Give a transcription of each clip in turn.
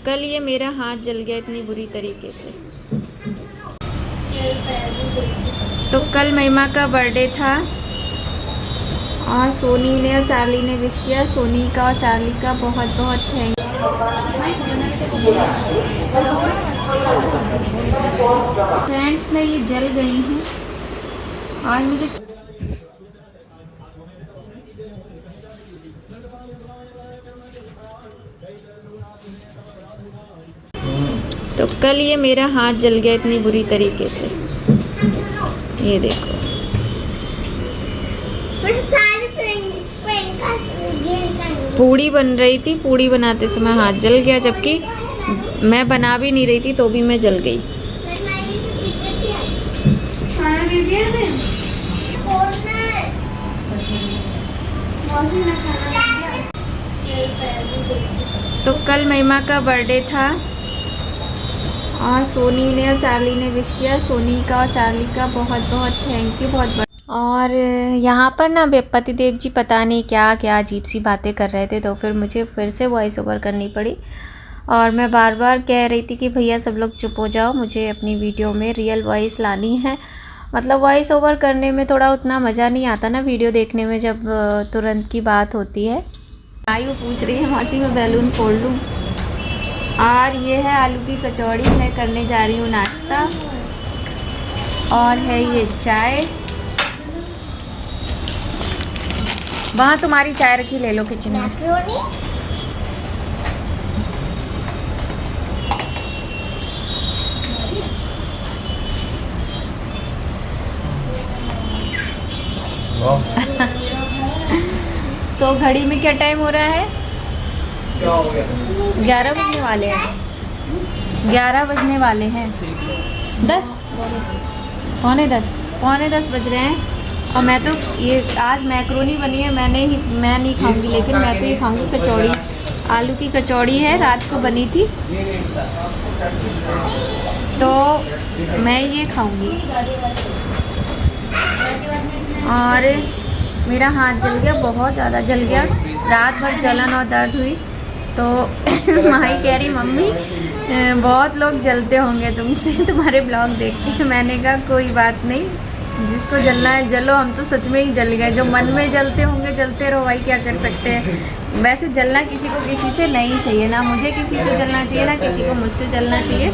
कल ये मेरा हाथ जल गया इतनी बुरी तरीके से। तो कल महिमा का बर्थडे था और सोनी ने और चार्ली ने विश किया। सोनी का और चार्ली का बहुत बहुत थैंक यू। फ्रेंड्स मैं ये जल गई हूँ और मुझे तो कल ये मेरा हाथ जल गया इतनी बुरी तरीके से। ये देखो पूड़ी बन रही थी, पूड़ी बनाते समय हाथ जल गया, जबकि मैं बना भी नहीं रही थी तो भी मैं जल गई। तो कल महिमा का बर्थडे था और सोनी ने और चार्ली ने विश किया। सोनी का और चार्ली का बहुत बहुत थैंक यू, बहुत बहुत। और यहाँ पर ना पति देव जी पता नहीं क्या क्या अजीब सी बातें कर रहे थे, तो फिर मुझे फिर से वॉइस ओवर करनी पड़ी। और मैं बार बार कह रही थी कि भैया सब लोग चुप हो जाओ, मुझे अपनी वीडियो में रियल वॉइस लानी है। मतलब वॉइस ओवर करने में थोड़ा उतना मज़ा नहीं आता ना वीडियो देखने में, जब तुरंत की बात होती है। आयु पूछ रही है मौसी मैं बैलून फोड़ लूँ। और ये है आलू की कचौड़ी, मैं करने जा रही हूँ नाश्ता। और है ये चाय, वहाँ तुम्हारी चाय रखी, ले लो किचन में। तो घड़ी में क्या टाइम हो रहा है? क्या हो गया? 11 बजने वाले हैं। 11 बजने वाले हैं। 10 पौने 10 बज रहे हैं। और मैं तो ये आज मैक्रोनी बनी है, मैं नहीं खाऊंगी, लेकिन मैं तो ये खाऊंगी कचौड़ी। आलू की कचौड़ी है, रात को बनी थी तो मैं ये खाऊंगी। और मेरा हाथ जल गया, बहुत ज़्यादा जल गया, रात भर जलन और दर्द हुई। तो माही कह रही मम्मी बहुत लोग जलते होंगे तुमसे, तुम्हारे ब्लॉग देख के। मैंने कहा कोई बात नहीं, जिसको जलना है जलो, हम तो सच में ही जल गए। जो मन में जलते होंगे जलते रहो भाई, क्या कर सकते हैं। वैसे जलना किसी को किसी से नहीं चाहिए, ना मुझे किसी से जलना चाहिए, ना किसी को मुझसे जलना चाहिए,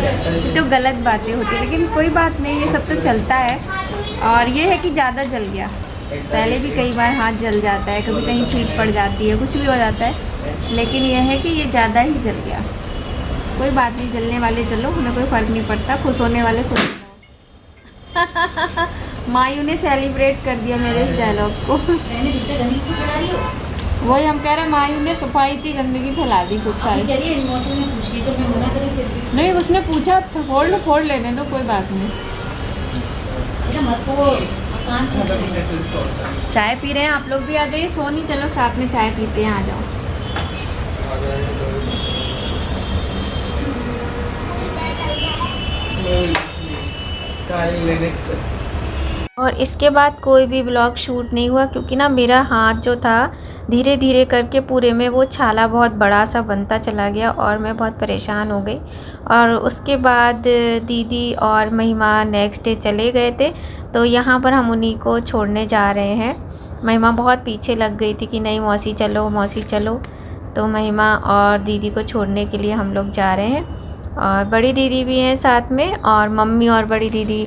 तो गलत बातें होती है। लेकिन कोई बात नहीं, ये सब तो चलता है। और ये है कि ज़्यादा जल गया, पहले भी कई बार हाथ जल जाता है, कभी कहीं छींट पड़ जाती है, कुछ भी हो जाता है, लेकिन यह है कि ये ज़्यादा ही जल गया। कोई बात नहीं, जलने वाले जलो, हमें कोई फ़र्क नहीं पड़ता, खुश होने वाले खुश मायू ने सेलिब्रेट कर दिया मेरे इस डायलॉग को। वही हम कह रहे हैं, मायू ने सफाई थी, गंदगी फैला दी खूब सारी। नहीं उसने पूछा फोड़ लेने दो, कोई बात नहीं। चाय पी रहे हैं, आप लोग भी आ जाइए। सोनी चलो साथ में चाय पीते हैं, आ जाओ। और इसके बाद कोई भी ब्लॉग शूट नहीं हुआ, क्योंकि ना मेरा हाथ जो था धीरे धीरे करके पूरे में वो छाला बहुत बड़ा सा बनता चला गया और मैं बहुत परेशान हो गई। और उसके बाद दीदी और महिमा नेक्स्ट डे चले गए थे, तो यहाँ पर हम उन्हीं को छोड़ने जा रहे हैं। महिमा बहुत पीछे लग गई थी कि नहीं मौसी चलो मौसी चलो, तो महिमा और दीदी को छोड़ने के लिए हम लोग जा रहे हैं। और बड़ी दीदी भी हैं साथ में, और मम्मी और बड़ी दीदी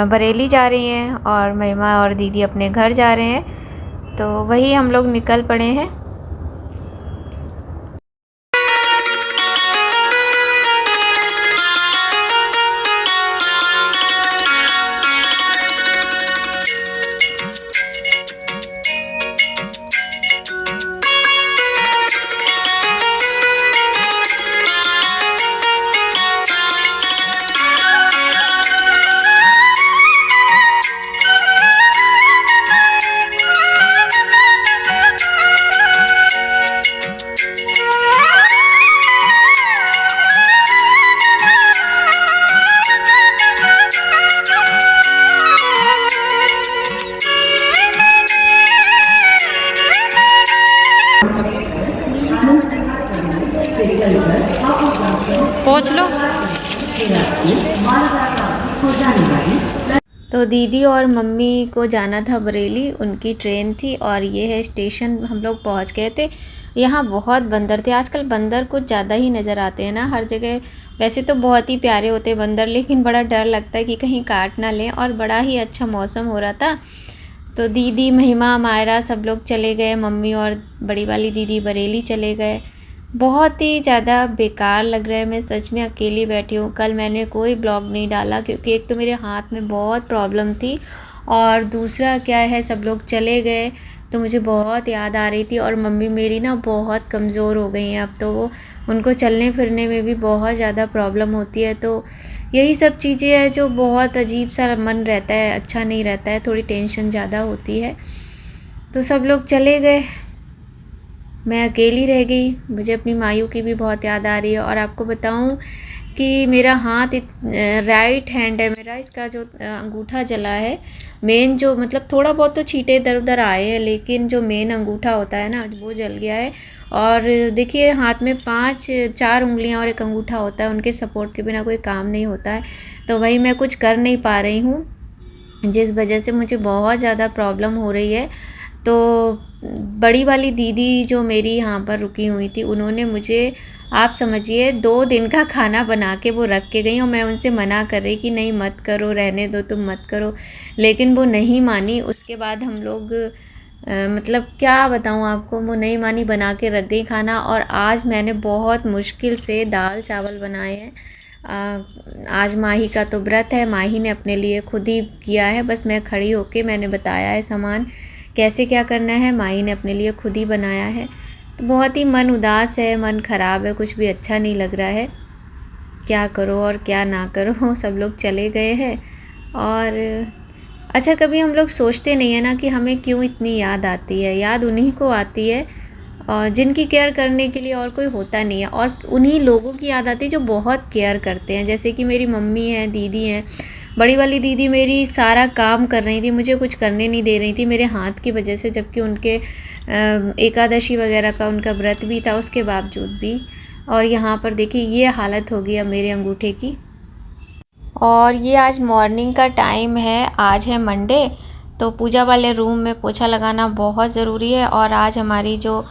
बरेली जा रही हैं और महिमा और दीदी अपने घर जा रहे हैं, तो वही हम लोग निकल पड़े हैं। पोंछ लो। तो दीदी और मम्मी को जाना था बरेली, उनकी ट्रेन थी और ये है स्टेशन, हम लोग पहुंच गए थे। यहाँ बहुत बंदर थे। आजकल बंदर कुछ ज़्यादा ही नज़र आते हैं ना हर जगह। वैसे तो बहुत ही प्यारे होते हैं बंदर, लेकिन बड़ा डर लगता है कि कहीं काट ना लें। और बड़ा ही अच्छा मौसम हो रहा था, तो दीदी, महिमा, मायरा सब लोग चले गए। मम्मी और बड़ी वाली दीदी बरेली चले गए। बहुत ही ज़्यादा बेकार लग रहा है, मैं सच में अकेली बैठी हूँ। कल मैंने कोई ब्लॉग नहीं डाला क्योंकि एक तो मेरे हाथ में बहुत प्रॉब्लम थी, और दूसरा क्या है, सब लोग चले गए तो मुझे बहुत याद आ रही थी। और मम्मी मेरी ना बहुत कमज़ोर हो गई हैं अब, तो वो उनको चलने फिरने में भी बहुत ज़्यादा प्रॉब्लम होती है। तो यही सब चीज़ें हैं जो बहुत अजीब सा मन रहता है, अच्छा नहीं रहता है, थोड़ी टेंशन ज़्यादा होती है। तो सब लोग चले गए, मैं अकेली रह गई। मुझे अपनी मायू की भी बहुत याद आ रही है। और आपको बताऊं कि मेरा हाथ राइट हैंड है मेरा, इसका जो अंगूठा जला है, मेन जो मतलब थोड़ा बहुत तो छींटे इधर उधर आए हैं, लेकिन जो मेन अंगूठा होता है ना वो जल गया है। और देखिए हाथ में 4 उंगलियां और एक अंगूठा होता है, उनके सपोर्ट के बिना कोई काम नहीं होता है। तो वही मैं कुछ कर नहीं पा रही हूँ, जिस वजह से मुझे बहुत ज़्यादा प्रॉब्लम हो रही है। तो बड़ी वाली दीदी जो मेरी यहाँ पर रुकी हुई थी, उन्होंने मुझे, आप समझिए, 2 दिन का खाना बना के वो रख के गई। और मैं उनसे मना कर रही कि नहीं मत करो, रहने दो, तुम मत करो, लेकिन वो नहीं मानी। उसके बाद हम लोग मतलब क्या बताऊँ आपको, वो नहीं मानी, बना के रख गई खाना। और आज मैंने बहुत मुश्किल से दाल चावल बनाए हैं। आज माही का तो व्रत है, माही ने अपने लिए खुद ही किया है, बस मैं खड़ी होके मैंने बताया है सामान कैसे क्या करना है, माही ने अपने लिए खुद ही बनाया है। तो बहुत ही मन उदास है, मन ख़राब है, कुछ भी अच्छा नहीं लग रहा है, क्या करो और क्या ना करो। सब लोग चले गए हैं। और अच्छा, कभी हम लोग सोचते नहीं है ना कि हमें क्यों इतनी याद आती है। याद उन्हीं को आती है और जिनकी केयर करने के लिए और कोई होता नहीं है, और उन्हीं लोगों की याद आती है जो बहुत केयर करते हैं। जैसे कि मेरी मम्मी हैं, दीदी हैं। बड़ी वाली दीदी मेरी सारा काम कर रही थी, मुझे कुछ करने नहीं दे रही थी मेरे हाथ की वजह से, जबकि उनके एकादशी वगैरह का उनका व्रत भी था, उसके बावजूद भी। और यहाँ पर देखिए ये हालत हो गई अब मेरे अंगूठे की। और ये आज मॉर्निंग का टाइम है, आज है मंडे, तो पूजा वाले रूम में पोछा लगाना बहुत ज़रूरी है। और आज हमारी जो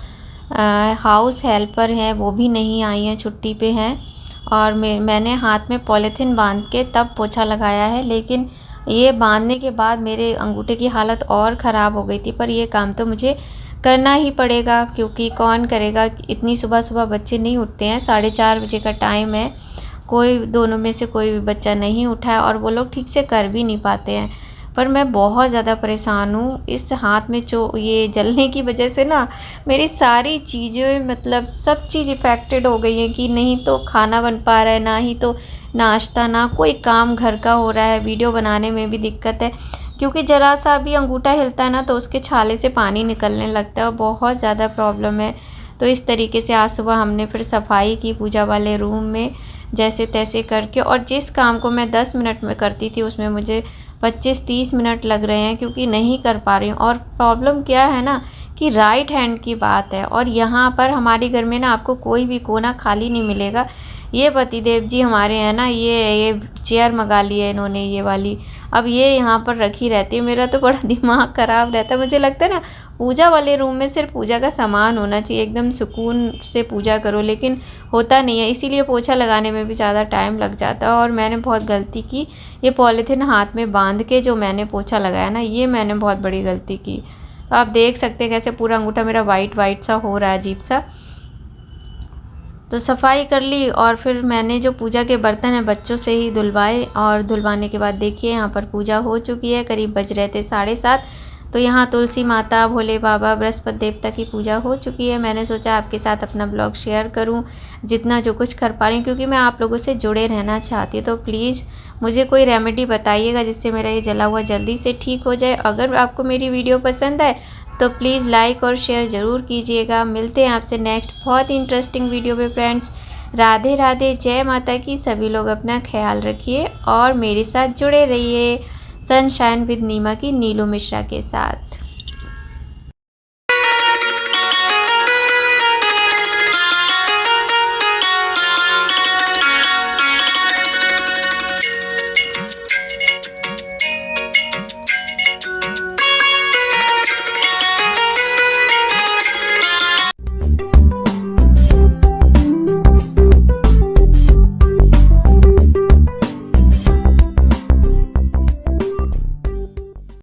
हाउस हेल्पर हैं वो भी नहीं आई हैं, छुट्टी पे हैं। और मैंने हाथ में पॉलीथीन बांध के तब पोछा लगाया है, लेकिन ये बांधने के बाद मेरे अंगूठे की हालत और ख़राब हो गई थी। पर ये काम तो मुझे करना ही पड़ेगा, क्योंकि कौन करेगा, इतनी सुबह सुबह बच्चे नहीं उठते हैं, 4:30 बजे का टाइम है, कोई दोनों में से कोई भी बच्चा नहीं उठा है, और वो लोग ठीक से कर भी नहीं पाते हैं। पर मैं बहुत ज़्यादा परेशान हूँ इस हाथ में जो ये जलने की वजह से ना, मेरी सारी चीज़ें मतलब सब चीज़ इफ़ेक्टेड हो गई है कि नहीं तो खाना बन पा रहा है, ना ही तो नाश्ता, ना कोई काम घर का हो रहा है। वीडियो बनाने में भी दिक्कत है, क्योंकि ज़रा सा भी अंगूठा हिलता है ना तो उसके छाले से पानी निकलने लगता है, और बहुत ज़्यादा प्रॉब्लम है। तो इस तरीके से आज सुबह हमने फिर सफाई की पूजा वाले रूम में, जैसे तैसे करके। और जिस काम को मैं 10 मिनट में करती थी उसमें मुझे 25-30 मिनट लग रहे हैं, क्योंकि नहीं कर पा रही हूँ। और प्रॉब्लम क्या है ना कि राइट हैंड की बात है, और यहाँ पर हमारे घर में ना आपको कोई भी कोना खाली नहीं मिलेगा। ये पतिदेव जी हमारे हैं ना, ये चेयर मंगा ली है इन्होंने, ये वाली, अब ये यहाँ पर रखी रहती है। मेरा तो बड़ा दिमाग ख़राब रहता है, मुझे लगता है ना पूजा वाले रूम में सिर्फ पूजा का सामान होना चाहिए, एकदम सुकून से पूजा करो, लेकिन होता नहीं है। इसीलिए पोछा लगाने में भी ज़्यादा टाइम लग जाता है। और मैंने बहुत गलती की, ये पॉलीथीन हाथ में बांध के जो मैंने पोछा लगाया ना, ये मैंने बहुत बड़ी गलती की। तो आप देख सकते हैं कैसे पूरा अंगूठा मेरा वाइट वाइट सा हो रहा है, अजीब सा। तो सफाई कर ली, और फिर मैंने जो पूजा के बर्तन हैं बच्चों से ही धुलवाए। और धुलवाने के बाद देखिए यहाँ पर पूजा हो चुकी है, करीब बज रहे थे 7:30। तो यहाँ तुलसी माता, भोले बाबा, बृहस्पति देवता की पूजा हो चुकी है। मैंने सोचा आपके साथ अपना ब्लॉग शेयर करूँ, जितना जो कुछ कर पा रही हूँ, क्योंकि मैं आप लोगों से जुड़े रहना चाहती हूँ। तो प्लीज़ मुझे कोई रेमेडी बताइएगा जिससे मेरा ये जला हुआ जल्दी से ठीक हो जाए। अगर आपको मेरी वीडियो पसंद आए तो प्लीज़ लाइक और शेयर ज़रूर कीजिएगा। मिलते हैं आपसे नेक्स्ट बहुत ही इंटरेस्टिंग वीडियो में फ्रेंड्स। राधे राधे, जय माता की। सभी लोग अपना ख्याल रखिए और मेरे साथ जुड़े रहिए। सनशाइन विद नीमा की नीलू मिश्रा के साथ।